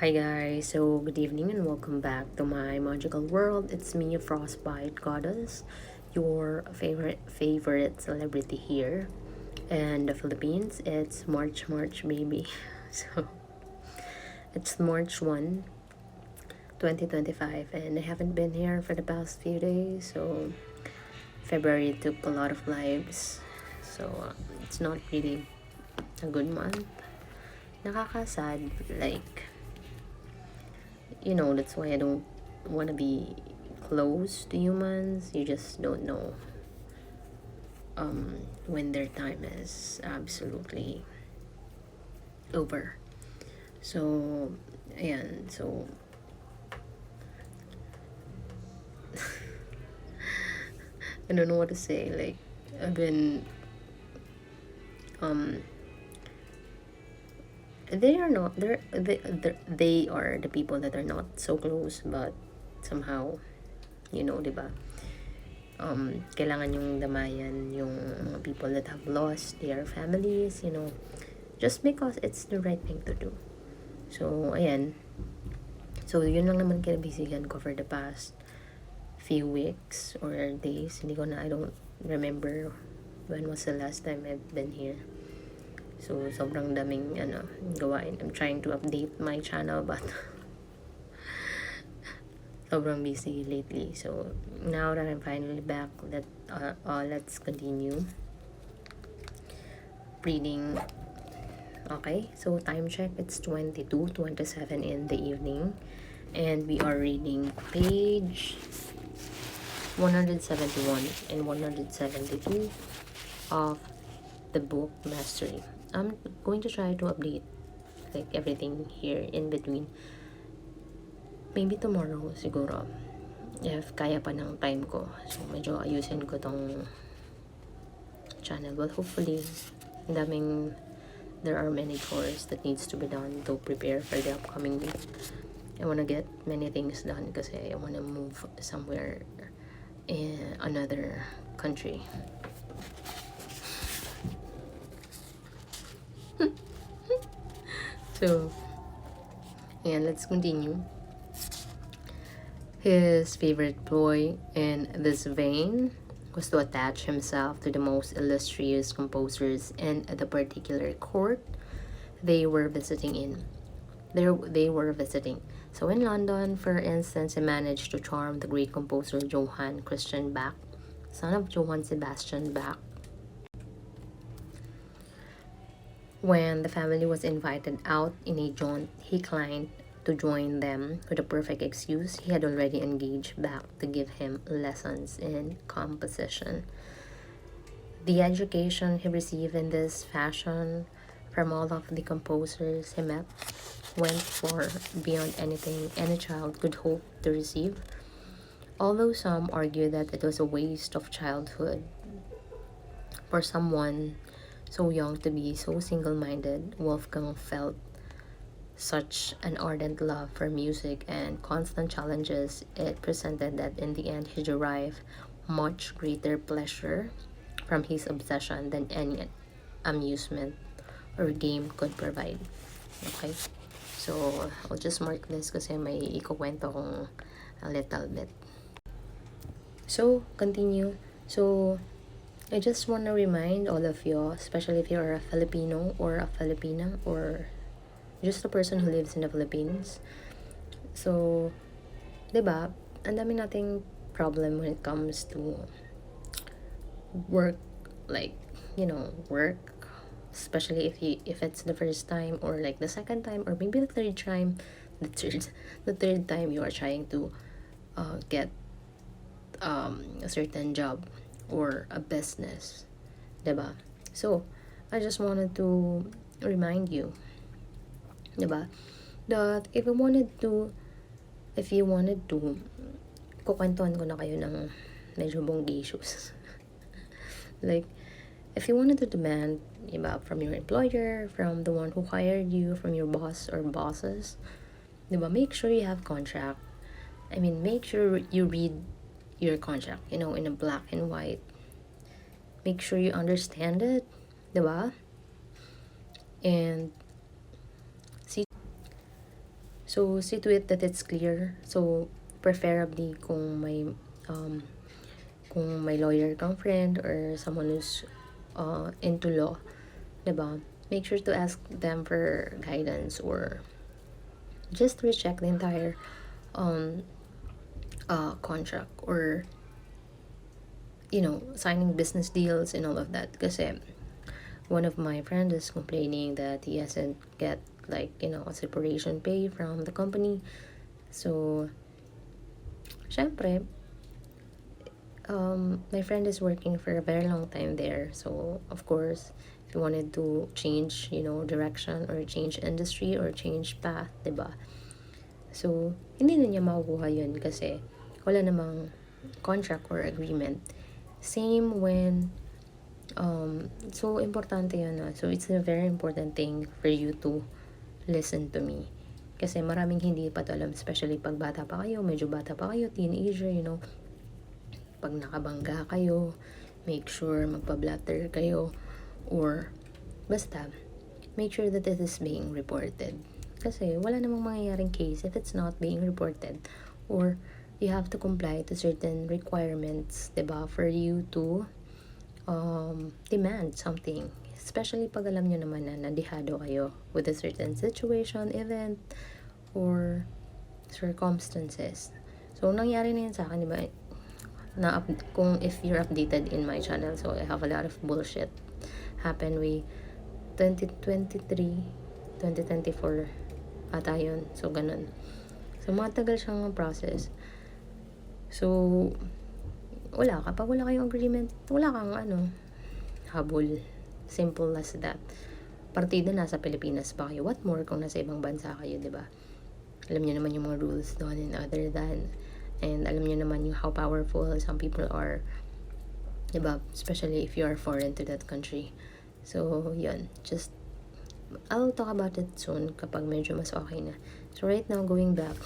Hi guys, so good evening and welcome back to my magical world. It's me, Frostbite Goddess, your favorite celebrity here in the Philippines. It's March baby. So it's March 1, 2025, and I haven't been here for the past few days. So February took a lot of lives. So it's not really a good month. Nakakasad, like, that's why I don't want to be close to humans. You just don't know when their time is absolutely over. So ayan, so I don't know what to say. Like, I've been they are not they are the people that are not so close, but somehow, diba, kailangan yung damayan yung mga people that have lost their families, just because it's the right thing to do. So ayan, so yun lang naman kinabisigan ko for the past few weeks or days. I don't remember when was the last time I've been here. So sobrang daming gawain. I'm trying to update my channel, but sobrang busy lately. So now that I'm finally back, let's continue reading. Okay, so time check, it's 22:27 in the evening, and we are reading page 171 and 172 of the book Mastery. I'm going to try to update like everything here in between. Maybe tomorrow siguro, if kaya pa ng time ko. So medyo ayusin ko tong channel. But hopefully, there are many chores that needs to be done to prepare for the upcoming week. I want to get many things done kasi I want to move somewhere in another country. So, and let's continue. His favorite ploy in this vein was to attach himself to the most illustrious composers in the particular court they were visiting. So in London, for instance, he managed to charm the great composer Johann Christian Bach, son of Johann Sebastian Bach. When the family was invited out in a jaunt, he declined to join them with a perfect excuse. He had already engaged Bach to give him lessons in composition. The education he received in this fashion from all of the composers he met went far beyond anything any child could hope to receive. Although some argue that it was a waste of childhood for someone so young to be so single-minded, Wolfgang felt such an ardent love for music and constant challenges it presented that in the end he derived much greater pleasure from his obsession than any amusement or game could provide. Okay? So, I'll just mark this kasi may ikukwento kong a little bit. So, continue. So, I just want to remind all of you, especially if you're a Filipino or a Filipina or just a person who lives in the Philippines. So, diba, ang dami nating problem when it comes to work, like, work, especially if it's the first time or like the second time or maybe the third time, the third time you are trying to get a certain job or a business, diba? So I just wanted to remind you, diba, that if you wanted to kukwentuhan ko na kayo ng medyo bongacious. Like, if you wanted to demand, diba, from your employer, from the one who hired you, from your boss or bosses, diba, make sure you have contract. I mean, make sure you read your contract, in a black and white. Make sure you understand it, diba? And So, see to it that it's clear. So, preferably kung may lawyer kang friend or someone who's into law, diba? Make sure to ask them for guidance or just recheck the entire um, contract or signing business deals and all of that. Kasi one of my friends is complaining that he hasn't get like a separation pay from the company. So syempre my friend is working for a very long time there, so of course if you wanted to change direction or change industry or change path, diba? So hindi na niya makukuha yun kasi wala namang contract or agreement. Same when so importante yun na. So it's a very important thing for you to listen to me. Kasi maraming hindi pa to alam, especially pag bata pa kayo, medyo bata pa kayo, teenager, pag nakabangga kayo, make sure magpa-blatter kayo, or basta, make sure that it is being reported. Kasi wala namang mangyayaring case if it's not being reported, or you have to comply to certain requirements, diba, for you to demand something. Especially pag alam nyo naman na nadihado kayo with a certain situation, event, or circumstances. So, nangyari na yun sa akin, diba? Kung if you're updated in my channel, so I have a lot of bullshit happen way 2023, 2024 ata yun. So, ganun. So, matagal siyang process. So, pag wala kayong agreement, wala kang habol. Simple as that. Partida nasa Pilipinas pa kayo. What more kung nasa ibang bansa kayo, diba? Alam niyo naman yung mga rules doon and other than. And alam niyo naman yung how powerful some people are, diba? Especially if you are foreign to that country. So, yun. I'll talk about it soon kapag medyo mas okay na. So, right now, going back.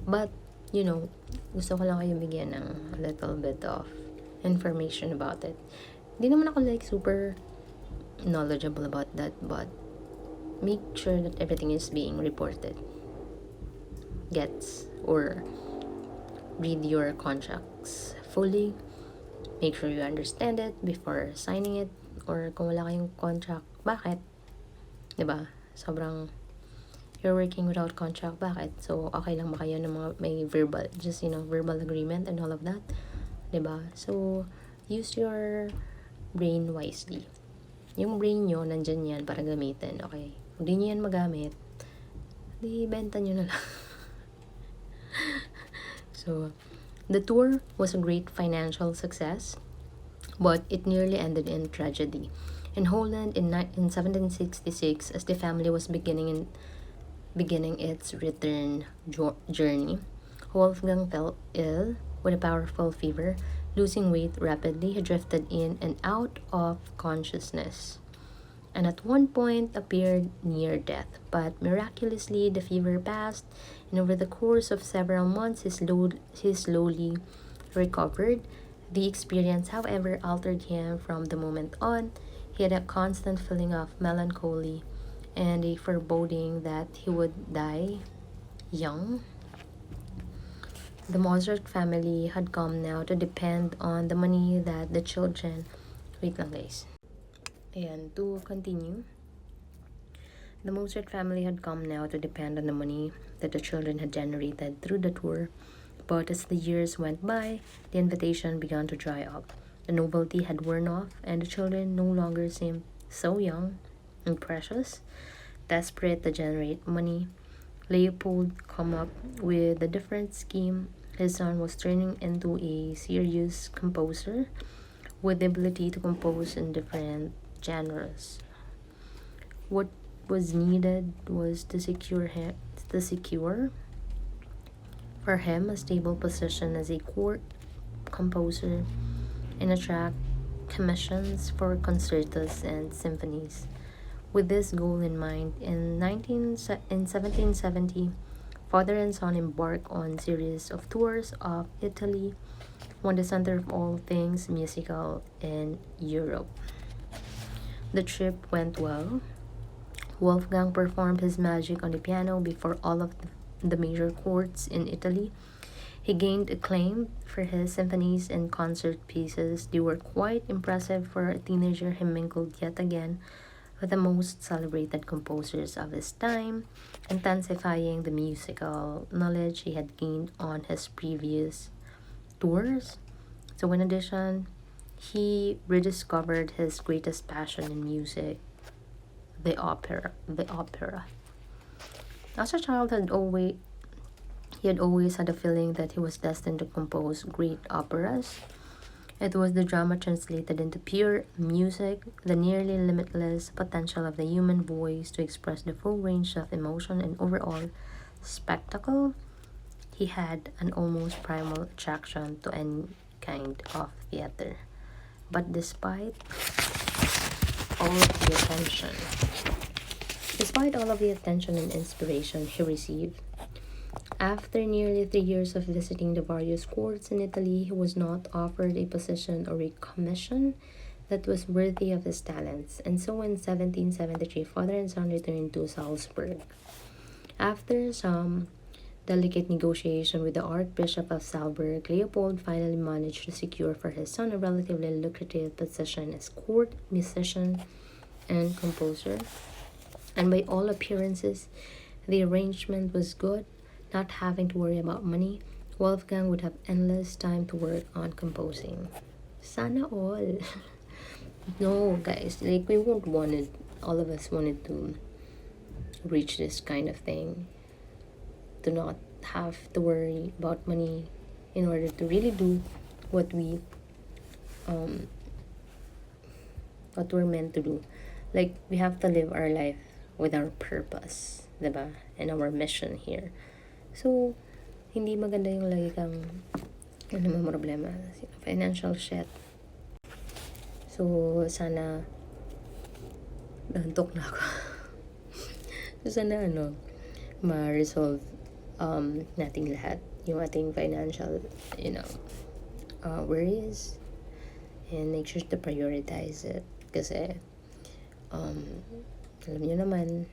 But, gusto ko lang kayo bigyan ng a little bit of information about it. Hindi naman ako like super knowledgeable about that, but make sure that everything is being reported. Or read your contracts fully. Make sure you understand it before signing it. Or kung wala kayong contract, bakit? Diba? Sobrang you're working without contract, bakit? So, okay lang ba kayo ng mga may verbal, verbal agreement and all of that? Diba? So, use your brain wisely. Yung brain nyo, nandyan yan para gamitin, okay? Kung di nyo yan magamit, di benta nyo na lang. So, the tour was a great financial success, but it nearly ended in tragedy. In Holland in 1766, as the family was beginning its return journey, Wolfgang fell ill with a powerful fever. Losing weight rapidly, he drifted in and out of consciousness, and at one point appeared near death. But miraculously, the fever passed, and over the course of several months, he slowly recovered. The experience, however, altered him from the moment on. He had a constant feeling of melancholy and a foreboding that he would die young. The Mozart family had come now to depend on the money that the children... Wait lang guys. And to continue, the Mozart family had come now to depend on the money that the children had generated through the tour. But as the years went by, the invitation began to dry up. The novelty had worn off, and the children no longer seemed so young and precious. Desperate to generate money, Leopold came up with a different scheme. His son was turning into a serious composer with the ability to compose in different genres. What was needed was to secure for him a stable position as a court composer and attract commissions for concertos and symphonies. With this goal in mind, in 1770, father and son embarked on a series of tours of Italy, one the center of all things musical in Europe. The trip went well. Wolfgang performed his magic on the piano before all of the major courts in Italy. He gained acclaim for his symphonies and concert pieces. They were quite impressive for a teenager. He mingled yet again with the most celebrated composers of his time, intensifying the musical knowledge he had gained on his previous tours. So, in addition, he rediscovered his greatest passion in music, the opera. The opera. As a child, he had always had a feeling that he was destined to compose great operas. It was the drama translated into pure music, the nearly limitless potential of the human voice to express the full range of emotion and overall spectacle. He had an almost primal attraction to any kind of theater. But all of the attention, despite all of the attention and inspiration he received, after nearly 3 years of visiting the various courts in Italy, he was not offered a position or a commission that was worthy of his talents, and so in 1773, father and son returned to Salzburg. After some delicate negotiation with the Archbishop of Salzburg, Leopold finally managed to secure for his son a relatively lucrative position as court musician and composer. And by all appearances, the arrangement was good. Not having to worry about money, Wolfgang would have endless time to work on composing. Sana all. No, guys, like we won't wanted, all of us wanted to reach this kind of thing, to not have to worry about money in order to really do what um what we're meant to do. Like we have to live our life with our purpose, diba? And our mission here. So, hindi maganda yung lagi kang ano mga problema, financial shit. So, sana nantok na ako. So, sana ma-resolve nating lahat yung ating financial, worries, and make sure to prioritize it kasi alam niyo naman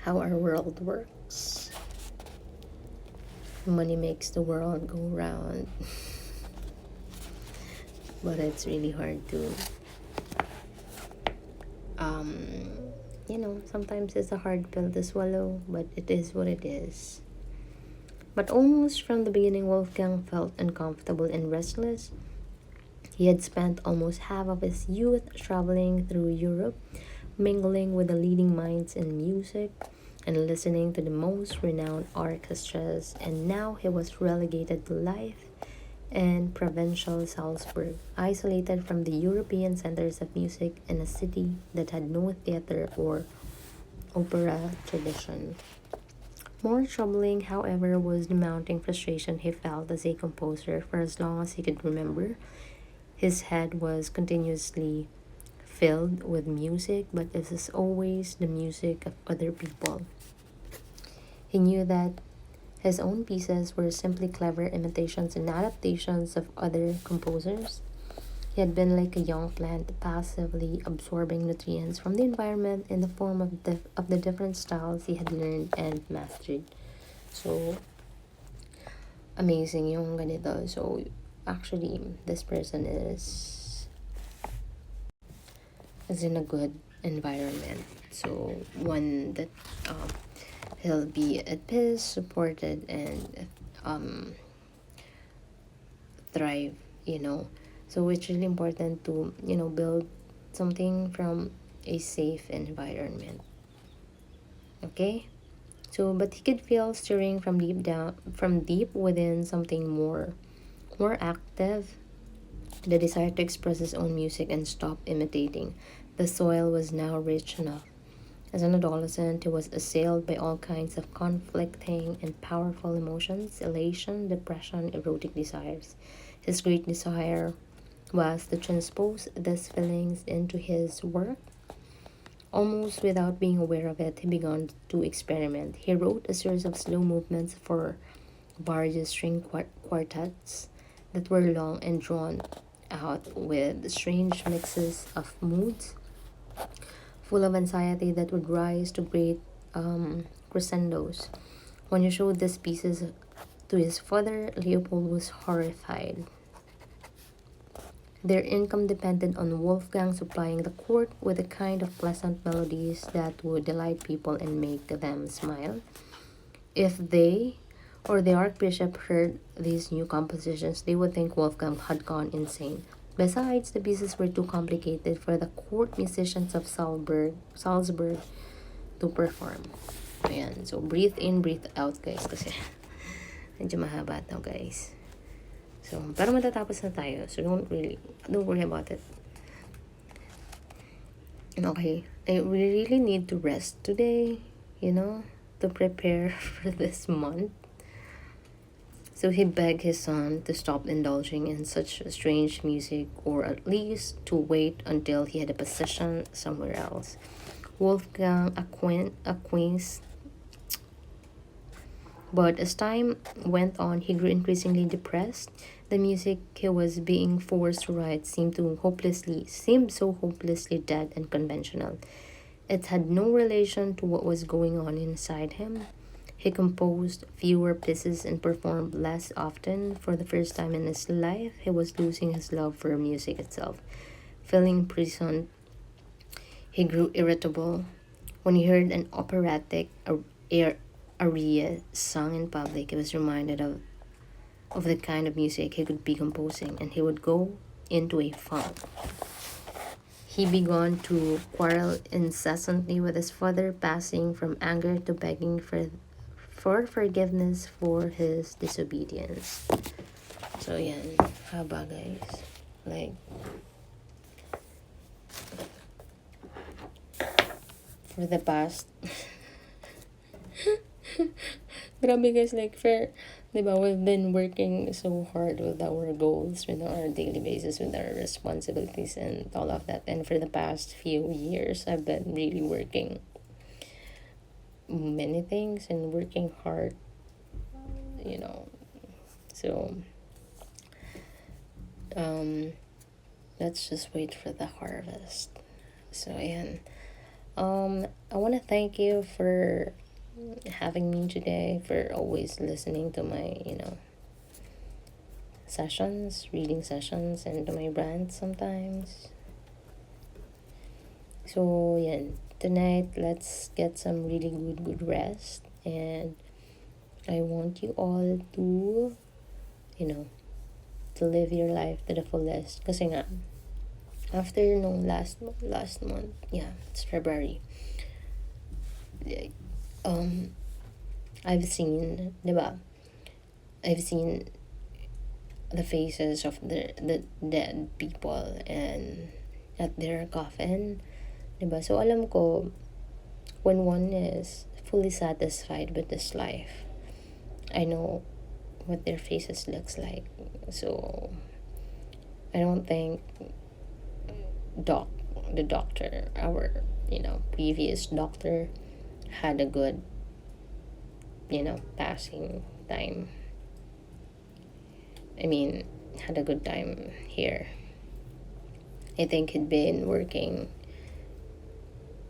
how our world works. Money makes the world go round. But it's really hard to sometimes it's a hard pill to swallow, but it is what it is. But almost from the beginning, Wolfgang felt uncomfortable and restless. He had spent almost half of his youth traveling through Europe, mingling with the leading minds in music and listening to the most renowned orchestras, and now he was relegated to life in provincial Salzburg, isolated from the European centers of music in a city that had no theater or opera tradition. More troubling, however, was the mounting frustration he felt as a composer. For as long as he could remember, his head was continuously filled with music, but it was always the music of other people. He knew that his own pieces were simply clever imitations and adaptations of other composers. He had been like a young plant, passively absorbing nutrients from the environment in the form of the different styles he had learned and mastered. So, amazing yung ganito. So, actually, this person is in a good environment. So, one that he'll be at peace, supported, and thrive, So it's really important to, build something from a safe environment. Okay? So, but he could feel stirring from deep within, something more active, the desire to express his own music and stop imitating. The soil was now rich enough. As an adolescent, he was assailed by all kinds of conflicting and powerful emotions: elation, depression, erotic desires. His great desire was to transpose these feelings into his work. Almost without being aware of it, he began to experiment. He wrote a series of slow movements for various string quartets that were long and drawn out with strange mixes of moods, full of anxiety that would rise to great crescendos. When he showed these pieces to his father, Leopold was horrified. Their income depended on Wolfgang supplying the court with a kind of pleasant melodies that would delight people and make them smile. If they or the archbishop heard these new compositions, they would think Wolfgang had gone insane. Besides, the pieces were too complicated for the court musicians of Salzburg to perform. Ayan. So, breathe in, breathe out, guys. Kasi medyo mahaba to, guys. So, pero matatapos na tayo. So, don't worry about it. Okay. We really need to rest today, to prepare for this month. So he begged his son to stop indulging in such strange music, or at least to wait until he had a position somewhere else. Wolfgang acquiesced, but as time went on, he grew increasingly depressed. The music he was being forced to write seemed so hopelessly dead and conventional. It had no relation to what was going on inside him. He composed fewer pieces and performed less often. For the first time in his life, he was losing his love for music itself. Feeling imprisoned, he grew irritable. When he heard an operatic aria sung in public, he was reminded of the kind of music he could be composing, and he would go into a funk. He began to quarrel incessantly with his father, passing from anger to begging for forgiveness for his disobedience. So, yan. Haba, guys. Like, for the past... Grabe, guys. Like, diba, we've been working so hard with our goals, with our daily basis, with our responsibilities, and all of that. And for the past few years, I've been really working many things and working hard, so let's just wait for the harvest. So ayan, I want to thank you for having me today, for always listening to my reading sessions, and to my rant sometimes. So yan, tonight let's get some really good rest, and I want you all to to live your life to the fullest. Kasi nga, after nung last month, it's February, I've seen, diba, I've seen the faces of the dead people and at their coffin, diba? So alam ko, when one is fully satisfied with this life, I know what their faces looks like. So I don't think the doctor, our previous doctor, had a good passing time. I mean, had a good time here. I think he'd been working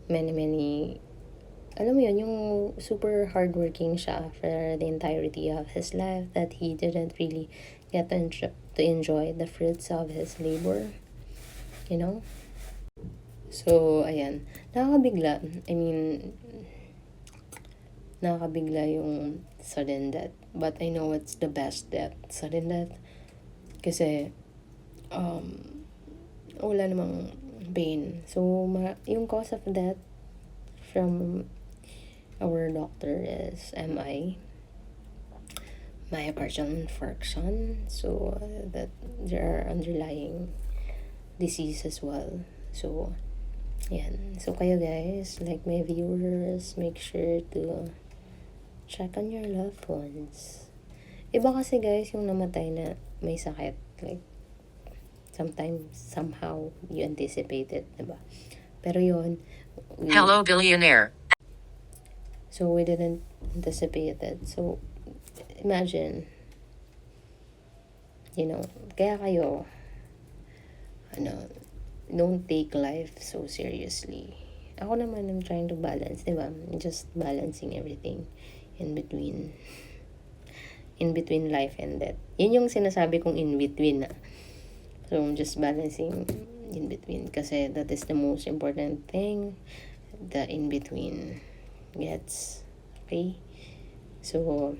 many, alam mo yun, yung super hardworking siya for the entirety of his life, that he didn't really get to enjoy the fruits of his labor, So, ayan, nakakabigla. I mean, nakakabigla yung sudden death. But I know it's the best death, sudden death. Kasi, wala namang pain. So, yung cause of death from our doctor is MI, myocardial infarction. So, that there are underlying disease as well. So, yan. So, kayo guys, like my viewers, make sure to check on your loved ones. Iba kasi guys, yung namatay na may sakit. Like, sometimes, somehow, you anticipate it, diba? Pero yun, Hello, billionaire. So, we didn't anticipate it. So, imagine, kaya kayo, don't take life so seriously. Ako naman, I'm trying to balance, diba? Just balancing everything in between. In between life and death. Yun yung sinasabi kong in between na. So, I'm just balancing in between. Kasi that is the most important thing. The in between gets. Okay? So,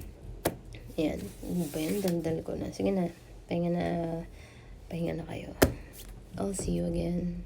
yan. Ano ba yun? Daldal ko na. Sige na. Pahinga na kayo. I'll see you again.